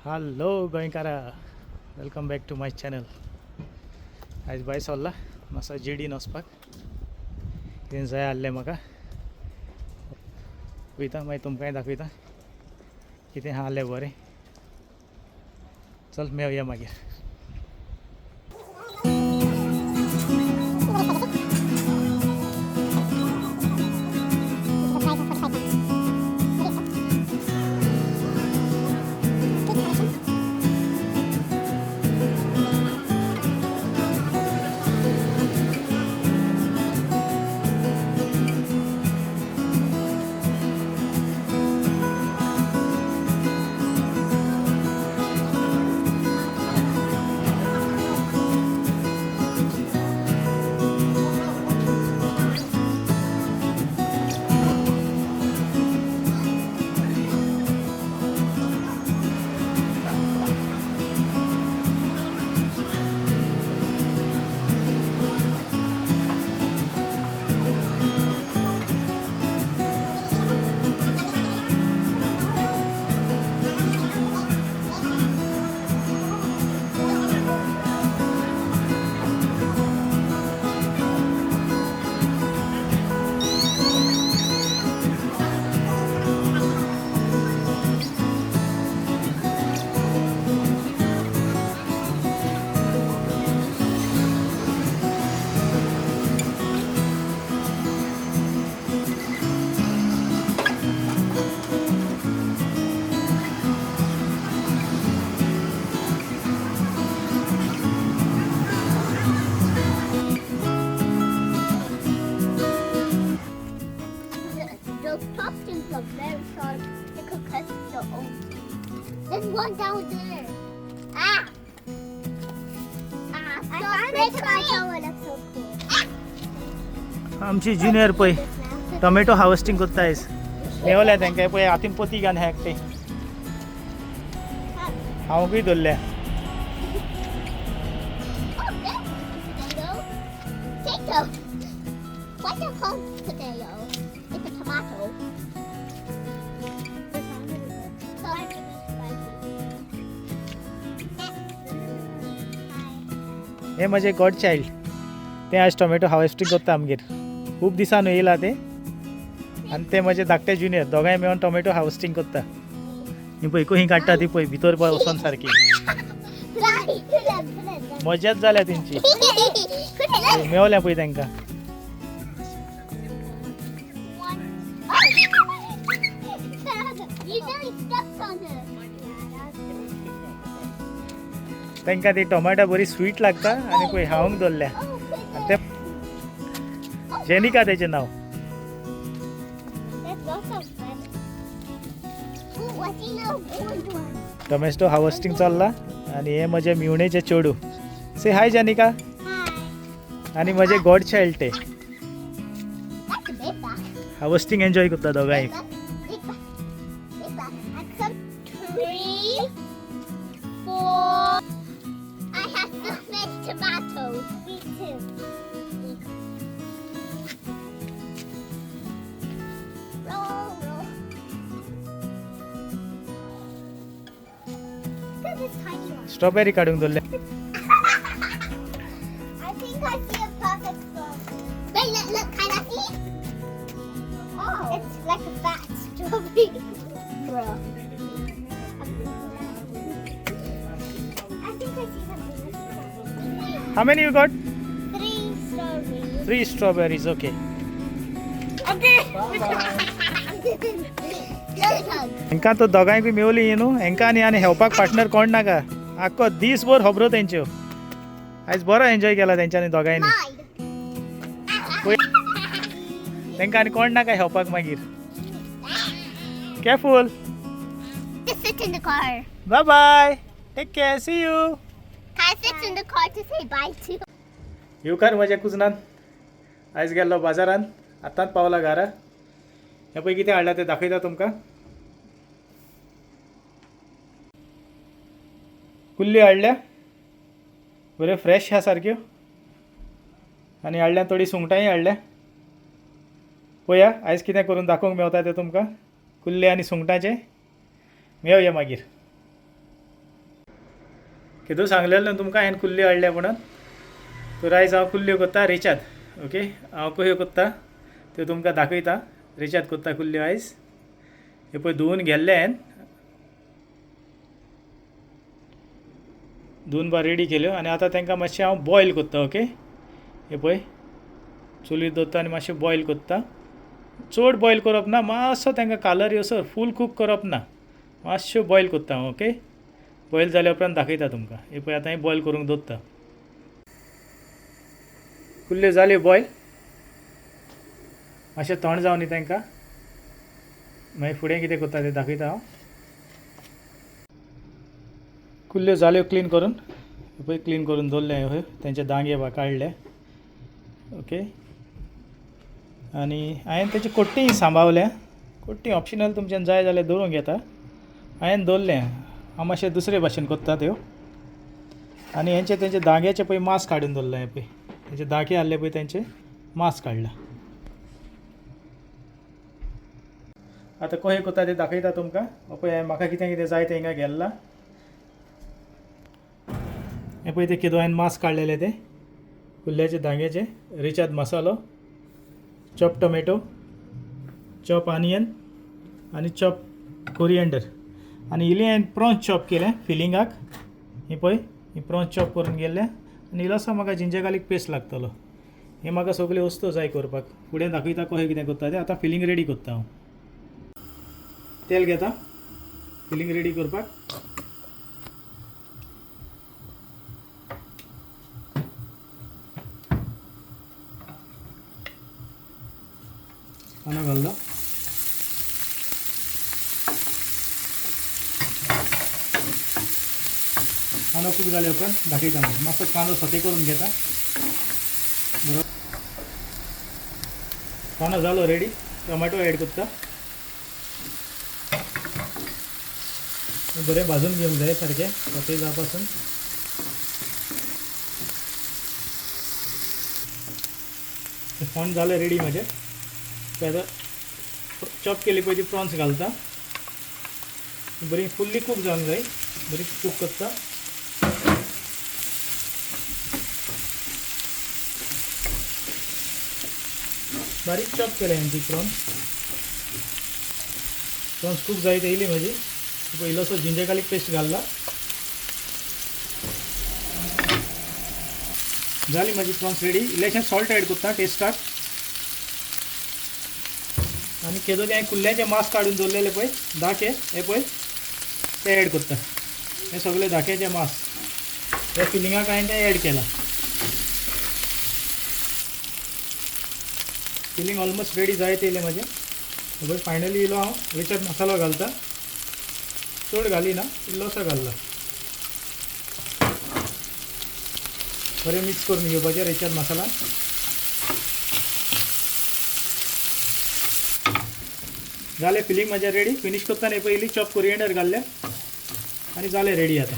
Hello गोंयकारा, welcome back to my channel. आज बाय सोल्ला मातसो जीडीन वचपाक कितें जाय आसलें म्हाका. पळयता मागीर तुमकांय दाखयता कितें आहा आसलें बरें. चल मेवया मागीर. Those pumpkins are very sharp. They could cut your own. There's one down there. Ah! I found a tomato and it's so cool. आमची ज्युनियर पळय टोमॅटो हार्वेस्टिंग कोत्तायस. मेवल्या तांकां पळय हातीन पोती घान हे एकटे. हांवूय धरल्या. Potato. What's a home potato? It's a tomato. हे म्हजे गॉड चायल्ड. ते आज टोमॅटो हार्वेस्टिंग कोत्ता आमगेर. खूब दिसान येयला ते आनी ते म्हजे धाकटे ज्युनियर दोगांय मेळोन टोमॅटो हार्वेस्टिंग कोत्ता. ही पळय कशी काडटा ती पळय भितर वचोन सारकी. मजाच जाल्या तेंची. मेवल्या पळय तांकां. तांकां ती टोमॅटो बरी स्वीट लागता आनी पळय हांवूंक दवरल्या. आनी ते जेनिका तेचें नांव. टोमॅटो हार्वेस्टिंग चल्ला आनी हे म्हजे मिवणेचे चेडू. से हाय जेनिका. आनी म्हजे गॉड चायल्ड ते हार्वेस्टिंग एन्जॉय करता दोगांय. Tomatoes. Me too. Roll. Look at this tiny one. Strawberry काडूंक दवरल्या. I think I see a perfect strawberry. Wait, look, can I see? Oh. It's like a fat strawberry. Bro. I think I see something. How many you got? 3 strawberries. 3 strawberries. Okay. Okay. हांकां तो दोगांय बी मेवली न्हू. हांकां आनी हेवपाक partner कोण नाका. आख्खो दीसभर खबरो तेंच्यो. आयज बरो एन्जॉय केला तेंच्यांनी दोगांयनी. तांकां आनी कोण नाका हेवपाक मागीर. Careful. Just sit in the car. Bye bye. Take care. See you. Kai sits in the car to say bye to. येवकार म्हज्या कुजनान. आयज गेल्लो बाजारान. आतांच पावला घरा. हे पळय कितें हाडला तें दाखयता तुमकां. कुल्ल्यो हाडल्या. बऱ्यो फ्रेश ह्या सारक्यो. आनी हाडल्या थोडी सुंगटांय हाडल्या. पळया आयज कितें करून दाखोवंक मेवता तें तुमकां. कुल्ले आनी सुंगटाचे मेळया मागीर. कितें सांगलेलें न्हू तुमकां हांवें कुल्ल्यो हाडल्या म्हणून. तर आयज हांव कुल्ल्यो कोत्ता रेच्याद. ओके, हांव कश्यो कोत्ता त्यो तुमकां दाखयता. रेच्याद कोत्ता कुल्ल्यो आयज. हे पळय धुवन गेल्ले हांवें. धुवन बार रेडी केल्यो आनी आतां तांकां मातशें हांव बॉयल कोत्ता. ओके, हे पळय चुलीर दवरता आनी मातशें बॉयल कोत्ता. चड बॉयल करप ना, मातसो तांकां कालर येवसर फूल कूक करप ना, मातश्यो बॉयल कोत्ता हांव. ओके, बॉयल जाल्या उपरांत दाखयता तुमकां. हे पळय आतां हांवें बॉयल करूंक दवरता. कुल्ल्यो जाल्यो बॉयल. मातशें थंड जावन न्ही तांकां, मागीर फुडें कितें कोत्ता तें दाखयता हांव. कुल्ल्यो जाल्यो क्लीन करून. हे पळय क्लीन करून दवरले हांवें. तेंचे दांगे बा काडले. ओके, आनी हांवें तेची कोट्टी सांबाळल्या. कोट्टी ऑप्शनल, तुमच्यान जाय जाल्यार दवरूंक येता. हांवें दवरलें. हांव मातशें दुसरे भाशेन कोत्ता त्यो. आनी हेंचे तेंचे दांग्याचे पळय मांस काडून दवरलें. हें पळय तेंचे दांगे आहले पळय तेंचे मांस काडला. आतां कशें कोत्ता तें दाखयता तुमकां. पळय म्हाका कितें कितें जाय तें हिंगा गेल्लां. हे पळय ते कितें हांवें मांस काडलेले ते कुल्ल्याचे दांग्याचे. रेच्याद मसालो, चॉप टोमॅटो, चॉप ऑनियन आनी चॉप कोरिएंडर. आनी इल्लें हांवें प्रॉन्स चॉप केलें फिलिंगाक. ही पळय ही प्रॉन्स चॉप करून गेल्ले. आनी इल्लोसो म्हाका जिंजर गार्लीक पेस्ट लागतलो. हे म्हाका सगल्यो वस्तू जाय करपाक. फुडें दाखयता कशें कितें कोत्ता तें. आतां फिलींग रेडी कोत्ता हांव. तेल घेता फिलींग रेडी करपाक. कांदो घालता. कांदो खूब जाले उपरांत दाखयता मागीर. मातसो कांदो सते करून घेता. बरोबर कांदो जालो रेडी. टोमॅटो ॲड करता. बरें भाजून घेवंक जाय सारकें सते जावपासून. फोंड जालें रेडी म्हाजें. आतां चॉप केली पळय ती प्रॉन्स घालता. बरी फुल्ली कूक जावंक जाय. बरी कूक करता. बारीक चॉप केले हांवें ती प्रॉन्स. प्रॉन्स कूक जायत येयली म्हाजी. इल्लोसो जिंजर गार्लीक पेस्ट घालला. जाली म्हाजी प्रॉन्स रेडी. इल्लेशें सॉल्ट ॲड करता टेस्टाक. आनी केदो ते कुल्ल्याचे मांस काडून दवरलेले पळय दाखे, हे पळय ते ॲड करता. हे सगळे दाख्याचे मांस हे फिलिंगाक हांवें ते ॲड केला. फिलींग ऑलमोस्ट रेडी जायत येयलें म्हाजें. पळय फायनली इलो हांव रेच्याद मसालो घालता. चड घालिना, इल्लोसो घालला. बरें मिक्स करून घेवपाचें रेच्याद मसाला. जालें फिलींग म्हाजें रेडी. फिनीश करतना पयलीं चॉप कोरिएंडर घाल्ले आनी जालें रेडी. आतां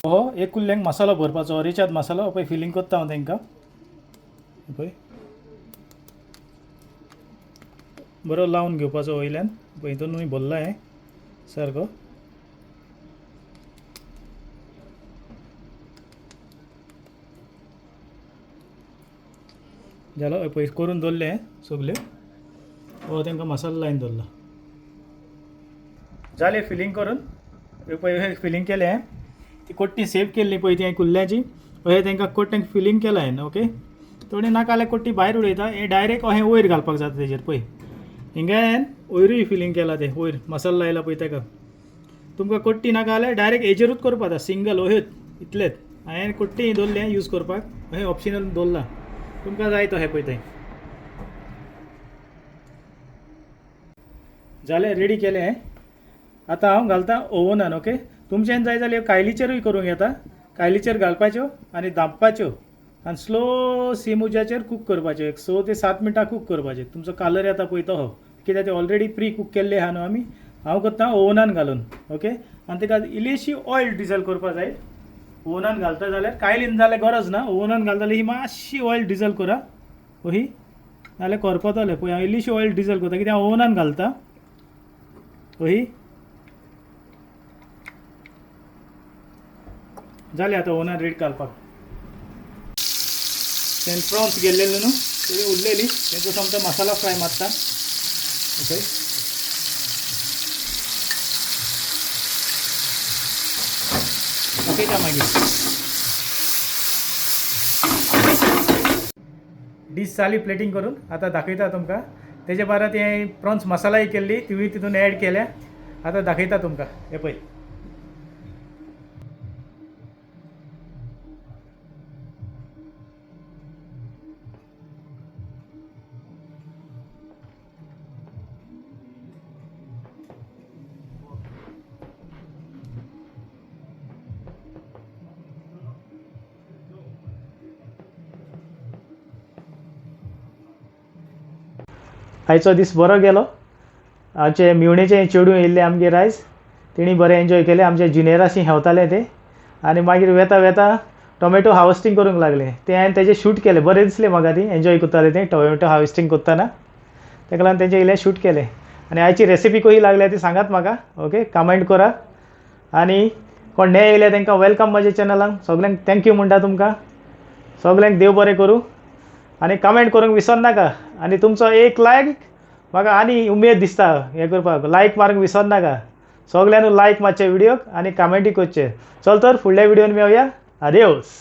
हो एक कुल्ल्यांक मसालो भरपाचो रेच्याद मसालो. पळय फिलींग करता हांव तांकां. पळय बरो लावन घेवपाचो वयल्यान. पळय हितून भरला हें सारको. जालो पळय करून दवरले सगल्यो. हो तांकां मसालो लायन दवरला. जालें फिलींग करून. पळय फिलींग केलें हांवें. ती कोट्टी सेव केल्ली पळय ती कुल्ल्याची. अशें तांकां कोट्ट्यांक फिलींग केलां हांवें. ओके, थोडी नाका जाल्यार कोट्टी भायर उडयता. हें डायरेक्ट अशें वयर घालपाक जाता तेजेर. पळय हिंगा हांवें वयरूय फिलींग केला. तें वयर मसालो लायला पळय ताका. तुमकां कोट्टी नाका जाल्यार डायरेक्ट हेजेरूच करपा जाता. सिंगल अश्योच इतलेंच. हांवें कोट्टी दवरलें यूज करपाक. अशें ऑप्शनल दवरला. तुमकां जाय तो हे पळय तें. जालें रेडी केलें. आतां हांव घालता ओवनान. ओके, तुमच्यान जाय जाल्यार कायलीचेरूय करूंक येता. कायलीचेर घालपाच्यो आनी धांपपाच्यो आनी स्लो सिम उज्याचेर कूक करपाच्यो. एक 6 ते 7 मिनटां कूक करपाचें. तुमचो कलर येता पळय तो कित्याक ते ऑलरेडी प्री कूक केल्ले आहा न्हू आमी. हांव करता ओवनान घालून. ओके, आनी ताका इल्लीशी ऑयल डिजल करपा जाय. ओवनान घालता जाल्यार कायलीन जाल्यार गरज ना. ओवनान घालता जाल्यार ही मातशी ऑयल डिजल करा. ही नाल्यार करपतले पळय इल्लीशी ऑयल डिझल करता कित्याक ओवनान घालता ही जालें आतां ओवनान रेडी घालपाक तें प्रॉन्स गेल्लेले न्हू थोडी उरलेली तेंचो समजा मसाला फ्राय मारता ओके दाखयता मागीर डिश जाली प्लेटिंग करून आतां दाखयता तुमकां तेजे बारा ते प्रॉन्स मसालाय केल्ली तिवूय तितून ॲड केल्या आतां दाखयता तुमकां हे पळय आयचो दीस बरो गेलो आमचे मिवणेचे चेडूं येयल्ले आमगेर आयज तेणी बरें एन्जॉय केलें आमचे जुनियराशी हेवताले ते आनी मागीर वेता वेता टोमॅटो हार्वेस्टिंग करूंक लागले ते हांवें तेजे शूट केले बरें दिसलें म्हाका ती एन्जॉय करताले ते टोमॅटो हार्वेस्टिंग करतना ताका लागून तेंचे इल्लें शूट केलें आनी आयची रेसिपी कशी लागल्या ती सांगात म्हाका ओके कमेंट करा आनी कोण ने येयले तांकां वेलकम म्हज्या चॅनलाक सगल्यांक थँक्यू म्हणटा तुमकां सगल्यांक देव बरें करूं आनी कमेंट करूंक विसर नाका आनी तुमचो एक लायक म्हाका आनी उमेद दिसता हें करपाक लायक मारूंक विसर नाका सगल्यांनी लायक मारचे व्हिडियोक आनी कमेंटी करचे चल तर फुडल्या व्हिडियोन मेळुया आदियोस